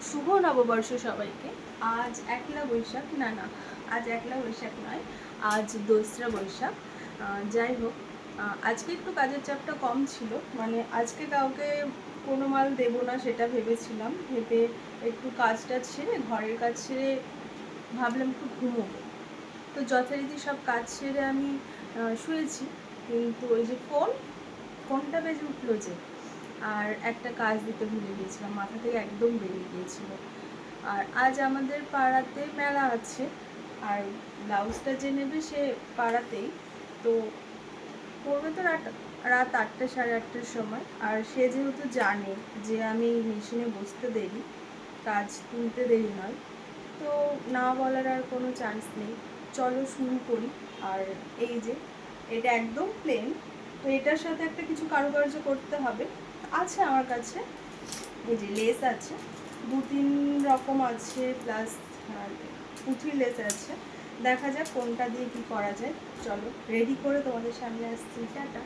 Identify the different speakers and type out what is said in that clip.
Speaker 1: শুভ নববর্ষ সবাইকে। আজ একলা বৈশাখ, না না, আজ একলা বৈশাখ নয়, আজ দোসরা বৈশাখ। যাই হোক, আজকে একটু কাজের চাপটা কম ছিল, মানে আজকে কাউকে কোনো মাল দেবো না সেটা ভেবেছিলাম। ভেবে একটু কাজটা ছেড়ে, ঘরের কাজ ছেড়ে ভাবলাম একটু ঘুমোবো। তো যথারীতি সব কাজ ছেড়ে আমি শুয়েছি, কিন্তু ওই যে ফোনটা বেজে উঠলো যে, আর একটা কাজ দিতে ভুলে গিয়েছিলাম, মাথা থেকে একদম বেরিয়ে গিয়েছিল। আর আজ আমাদের পাড়াতে মেলা আছে, আর ব্লাউজটা যে নেবে সে পাড়াতেই। তো পড়বে তো রাত 8টা, সাড়ে 8টার সময়। আর সে যেহেতু জানে যে আমি মেশিনে বসতে দেরি, কাজ তুলতে দেরি নয়, তো না বলার আর কোনো চান্স নেই। চলো শুরু করি। আর এই যে এটা একদম প্লেন, তো এটার সাথে একটা কিছু কারুকার্য করতে হবে। আছে আমার কাছে, এই যে লেস আছে, 2-3 রকম আছে, প্লাস পুঁথি লেস আছে। দেখা যাক কোনটা দিয়ে কি করা যায়। চলো রেডি করে তোমাদের সামনে আসছি। টাটা।